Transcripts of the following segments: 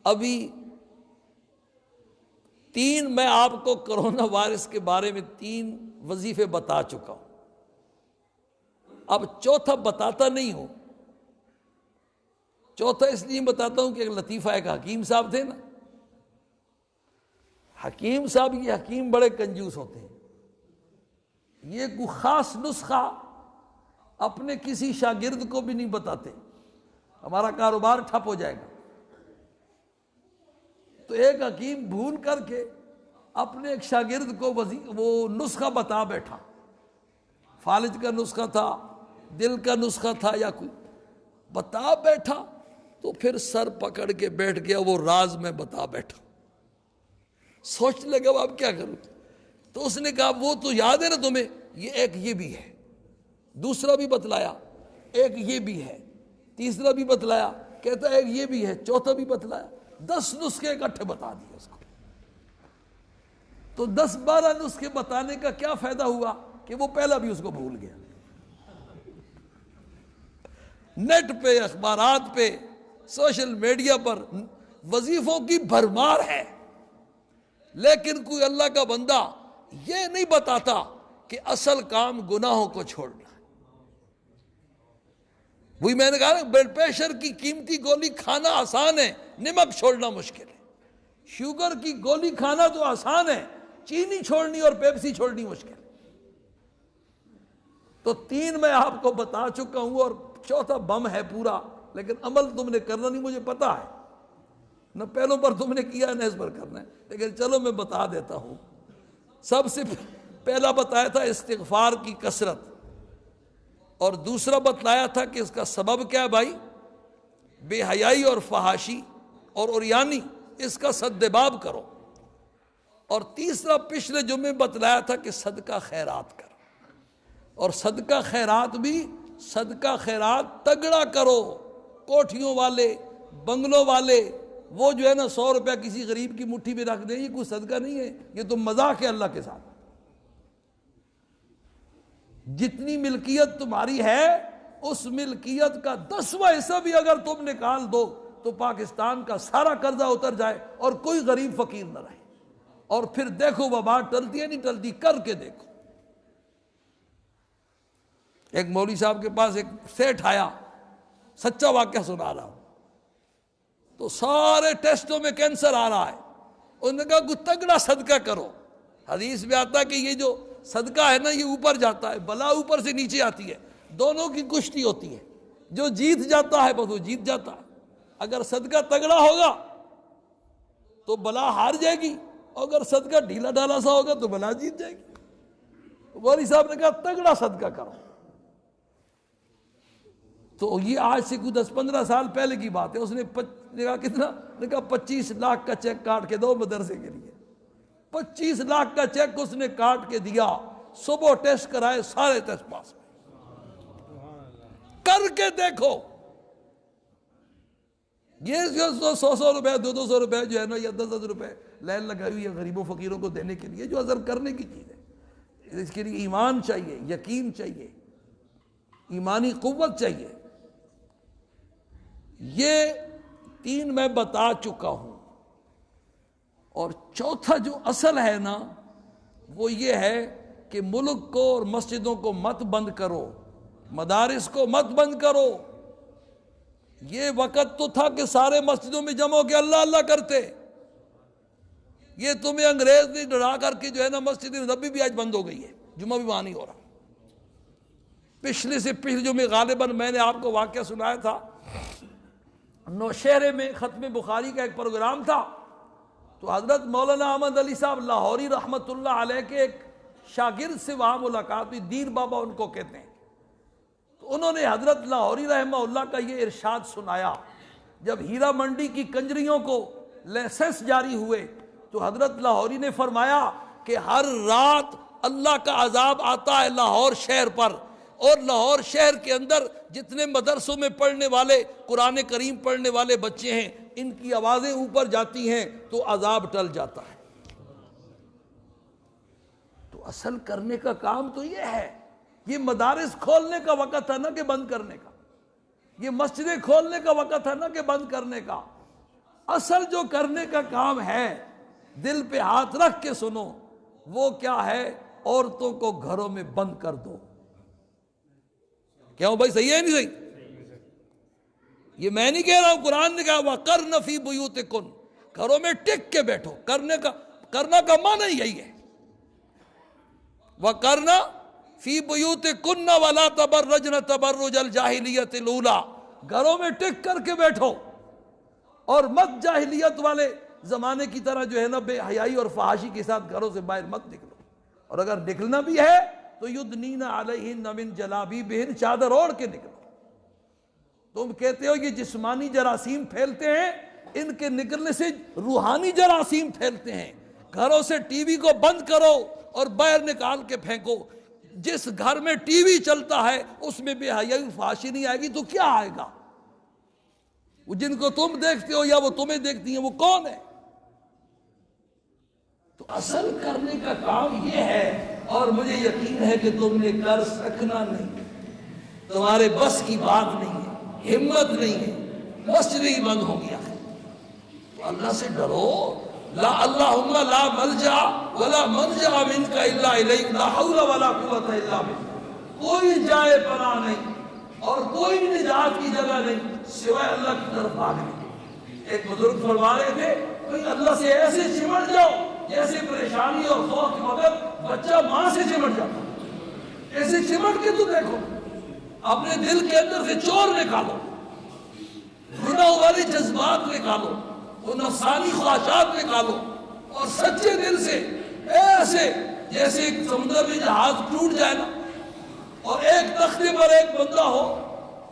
ابھی 3 میں آپ کو کرونا وائرس کے بارے میں 3 وظیفے بتا چکا ہوں، اب چوتھا بتاتا نہیں ہوں۔ چوتھا اس لیے بتاتا ہوں کہ ایک لطیفہ ایک حکیم صاحب تھے نا، حکیم صاحب، یہ حکیم بڑے کنجوس ہوتے ہیں، یہ کوئی خاص نسخہ اپنے کسی شاگرد کو بھی نہیں بتاتے، ہمارا کاروبار ٹھپ ہو جائے گا۔ تو ایک حکیم بھول کر کے اپنے ایک شاگرد کو وہ نسخہ بتا بیٹھا، فالج کا نسخہ تھا، دل کا نسخہ تھا، یا کوئی بتا بیٹھا، تو پھر سر پکڑ کے بیٹھ گیا، وہ راز میں بتا بیٹھا۔ سوچنے لگا اب کیا کروں؟ تو اس نے کہا وہ تو یاد ہے نا تمہیں، یہ بھی ہے، دوسرا بھی بتلایا، ایک یہ بھی ہے، تیسرا بھی بتلایا، کہتا ہے ایک یہ بھی ہے، چوتھا بھی بتلایا، 10 نسخے اکٹھے بتا دیے اس کو۔ تو 10-12 نسخے بتانے کا کیا فائدہ ہوا کہ وہ پہلا بھی اس کو بھول گیا۔ نیٹ پہ، اخبارات پہ، سوشل میڈیا پر وظیفوں کی بھرمار ہے، لیکن کوئی اللہ کا بندہ یہ نہیں بتاتا کہ اصل کام گناہوں کو چھوڑنا ہے۔ وہی میں نے کہا نا، بلڈ پریشر کی قیمتی گولی کھانا آسان ہے، نمک چھوڑنا مشکل ہے۔ شوگر کی گولی کھانا تو آسان ہے، چینی چھوڑنی اور پیپسی چھوڑنی مشکل ہے۔ تو 3 میں آپ کو بتا چکا ہوں، اور چوتھا بم ہے پورا، لیکن عمل تم نے کرنا نہیں، مجھے پتا ہے، نہ پہلوں پر تم نے کیا نہ اس پر کرنا ہے، لیکن چلو میں بتا دیتا ہوں۔ سب سے پہلا بتایا تھا استغفار کی کثرت، اور دوسرا بتلایا تھا کہ اس کا سبب کیا ہے بھائی، بے حیائی اور فحاشی اور عریانی، اس کا سدباب کرو، اور تیسرا پچھلے جمعے بتلایا تھا کہ صدقہ خیرات کرو، اور صدقہ خیرات بھی صدقہ خیرات تگڑا کرو۔ کوٹھیوں والے، بنگلوں والے، وہ جو ہے نا 100 روپیہ کسی غریب کی مٹھی میں رکھ دیں، یہ کوئی صدقہ نہیں ہے، یہ تو مذاق ہے اللہ کے ساتھ۔ جتنی ملکیت تمہاری ہے، اس ملکیت کا 10واں حصہ بھی اگر تم نکال دو تو پاکستان کا سارا قرضہ اتر جائے اور کوئی غریب فقیر نہ رہے، اور پھر دیکھو وبا ٹلتی ہے نہیں ٹلتی، کر کے دیکھو۔ ایک مولوی صاحب کے پاس ایک سیٹھ آیا، سچا واقعہ سنا رہا ہوں، تو سارے ٹیسٹوں میں کینسر آ رہا ہے، انہوں نے کہا کوئی تگڑا صدقہ کرو۔ حدیث میں آتا ہے کہ یہ جو صدقہ ہے نا، یہ اوپر جاتا ہے، بلا اوپر سے نیچے آتی ہے، دونوں کی کشتی ہوتی ہے، جو جیت جاتا ہے بس وہ جیت جاتا ہے۔ اگر صدقہ تگڑا ہوگا تو بلا ہار جائے گی، اگر صدقہ ڈھیلا ڈالا سا ہوگا تو بلا جیت جائے گی۔ مولوی صاحب نے کہا تگڑا صدقہ کرو۔ تو یہ آج سے کوئی 10-15 سال پہلے کی بات ہے، اس نے کہا کتنا؟ نے کہا 25 لاکھ کا چیک کاٹ کے دو مدرسے کے لیے۔ 25 لاکھ کا چیک اس نے کاٹ کے دیا، صبح ٹیسٹ کرائے، سارے ٹیسٹ پاس کر کے دیکھو۔ یہ جو 100 روپے 200 روپے جو ہے نا، یا 10 روپے لائن لگائی ہوئی ہے غریبوں فقیروں کو دینے کے لیے، جو عذر کرنے کی چیز ہے، اس کے لیے ایمان چاہیے، یقین چاہیے، ایمانی قوت چاہیے۔ یہ 3 میں بتا چکا ہوں، اور چوتھا جو اصل ہے نا، وہ یہ ہے کہ ملک کو اور مسجدوں کو مت بند کرو، مدارس کو مت بند کرو۔ یہ وقت تو تھا کہ سارے مسجدوں میں جمع ہو کے اللہ اللہ کرتے، یہ تمہیں انگریز نے ڈرا کر کے جو ہے نا مسجد نبوی بھی آج بند ہو گئی ہے، جمعہ بھی وہاں نہیں ہو رہا۔ پچھلے سے پچھلے جمعے غالباً میں نے آپ کو واقعہ سنایا تھا، نوشہرے میں ختم بخاری کا ایک پروگرام تھا، تو حضرت مولانا احمد علی صاحب لاہوری رحمۃ اللہ علیہ کے ایک شاگرد سے وہاں ملاقات ہوئی، دیر بابا ان کو کہتے ہیں۔ تو انہوں نے حضرت لاہوری رحمہ اللہ کا یہ ارشاد سنایا، جب ہیرا منڈی کی کنجریوں کو لائسنس جاری ہوئے تو حضرت لاہوری نے فرمایا کہ ہر رات اللہ کا عذاب آتا ہے لاہور شہر پر، اور لاہور شہر کے اندر جتنے مدرسوں میں پڑھنے والے قرآن کریم پڑھنے والے بچے ہیں، ان کی آوازیں اوپر جاتی ہیں تو عذاب ٹل جاتا ہے۔ تو اصل کرنے کا کام تو یہ ہے، یہ مدارس کھولنے کا وقت ہے نہ کہ بند کرنے کا، یہ مسجدیں کھولنے کا وقت ہے نہ کہ بند کرنے کا۔ اصل جو کرنے کا کام ہے دل پہ ہاتھ رکھ کے سنو، وہ کیا ہے؟ عورتوں کو گھروں میں بند کر دو۔ کیوں بھائی، صحیح ہے نہیں صحیح؟ یہ میں نہیں کہہ رہا ہوں، قرآن نے کہا وَقَرْنَ فِي بُيُوتِكُنَّ، گھروں میں ٹک کے بیٹھو۔ کرنا کا معنی یہی ہے، وَقَرْنَ فِي بُيُوتِكُنَّ وَلَا تَبَرَّجْنَ تَبَرُّجَ الْجَاهِلِيَّةِ الْأُولَىٰ، گھروں میں ٹک کر کے بیٹھو اور مت جاہلیت والے زمانے کی طرح جو ہے نا بے حیائی اور فحاشی کے ساتھ گھروں سے باہر مت نکلو، اور اگر نکلنا بھی ہے تو یدنین علیہن من جلابیبہن، چادر اوڑھ کے نکلو۔ تم کہتے ہو یہ جسمانی جراثیم پھیلتے ہیں، ان کے نکلنے سے روحانی جراثیم پھیلتے ہیں۔ گھروں سے ٹی وی کو بند کرو اور باہر نکال کے پھینکو۔ جس گھر میں ٹی وی چلتا ہے اس میں بے حیائی فحاشی نہیں آئے گی تو کیا آئے گا؟ وہ جن کو تم دیکھتے ہو یا وہ تمہیں دیکھتی ہیں وہ کون ہے؟ تو اصل کرنے کا کام یہ ہے، اور مجھے یقین ہے کہ تم نے کر سکنا نہیں، تمہارے بس کی بات نہیں ہے، ہمت نہیں ہے، مسجدیں ہی بند ہو گیا۔ تو اللہ سے ڈرو، لا اللہم لا ملجا ولا منجا منک الا الیک، لا حول ولا قوت الا بک، کوئی جائے پناہ نہیں اور کوئی نجات کی جگہ نہیں سوائے اللہ کی طرف بھاگنے۔ ایک بزرگ فرما رہے تھے کوئی اللہ سے ایسے چمٹ جاؤ جیسے پریشانی اور خوف کے وقت بچہ ماں سے چمٹ جاتا، ایسے چمٹ کے تو دیکھو، اپنے دل کے اندر سے چور نکالو، گناہ والی جذبات نکالو، وہ نفسانی خواہشات نکالو، اور سچے دل سے ایسے جیسے ایک سمندر میں جہاز ٹوٹ جائے نا اور ایک تختے پر ایک بندہ ہو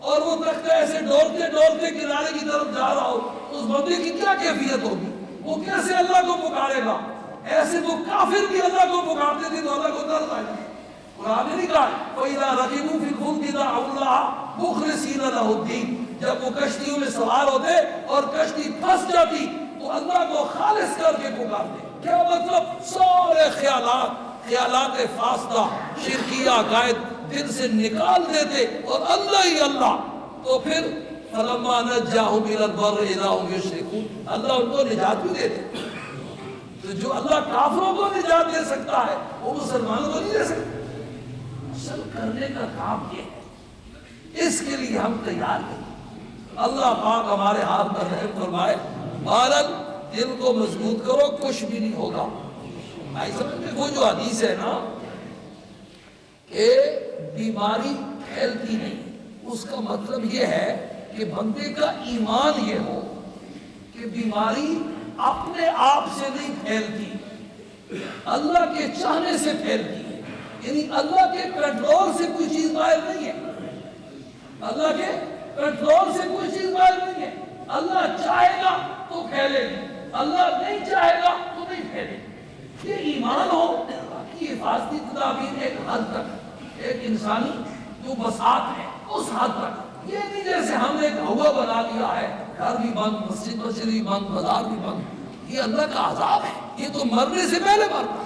اور وہ تختہ ایسے ڈولتے ڈولتے کنارے کی طرف جا رہا ہو، اس بندے کی کیا کیفیت ہوگی؟ وہ کیسے اللہ کو پکارے گا؟ ایسے تو کافر بھی اللہ کو پکارتے تھے تو اللہ کو درد آئے گا۔ قرآن نے کہا وَإِذَا رَكِبُوا فِي الْفُلْكِ دَعَوُا اللَّهَ مُخْلِصِينَ لَهُ الدِّينَ، جب وہ کشتیوں میں سوار ہوتے اور کشتی پھنس جاتی تو اللہ کو خالص کر کے پکارتے۔ کیا مطلب؟ سارے خیالات فاسدہ شرکیہ عقائد دل سے نکال دیتے اور اللہ ہی اللہ۔ تو پھر فَلَمَّا نَجَّاهُمْ إِلَى الْبَرِّ إِذَا هُمْ يُشْرِكُونَ، اللہ ان کو نجات بھی دیتے۔ تو جو اللہ کافروں کو نجات دے سکتا ہے وہ مسلمانوں کو نہیں دے سکتا۔ اصل کرنے کا کام یہ ہے، اس کے لیے ہم تیار ہیں۔ اللہ پاک ہمارے ہاتھ پر رحم فرمائے۔ بہرحال دل کو مضبوط کرو، کچھ بھی نہیں ہوگا۔ وہ جو حدیث ہے نا کہ بیماری پھیلتی نہیں، اس کا مطلب یہ ہے کہ بندے کا ایمان یہ ہو کہ بیماری اپنے آپ سے نہیں پھیلتی، اللہ کے چاہنے سے پھیلتی ہے، یعنی اللہ کے کنٹرول سے کوئی چیز باہر نہیں ہے، اللہ کے کنٹرول سے کوئی چیز باہر نہیں ہے۔ اللہ چاہے گا تو پھیلے گی، اللہ نہیں چاہے گا تو نہیں پھیلے گی۔ یہ ایمان ہو، باقی حفاظتی تدابیر ایک حد تک، ایک انسانی جو بساط ہے اس حد تک، یہ نہیں جیسے ہم نے ایک ہوا بنا لیا ہے، گھر بھی بند، مسجد بھی بند، بازار بھی بند۔ یہ اللہ کا عذاب ہے، یہ تو مرنے سے پہلے مرتا۔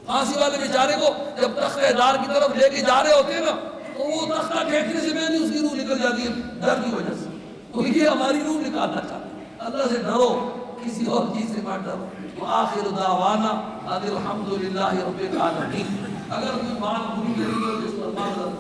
پھانسی والے بیچارے کو جب تختہ دار کی طرف لے کے جا رہے ہوتے ہیں نا تو وہ تختہ پھینکنے سے پہلے اس کی روح نکل جاتی ہے ڈر کی وجہ سے۔ تو یہ ہماری روح نکالنا چاہتے ہیں۔ اللہ سے ڈرو، کسی اور چیز سے مت ڈرو۔ وآخر دعوانا ان الحمد للہ رب العالمین۔ اگر کوئی بات بری لگی ہو جس پر معذرت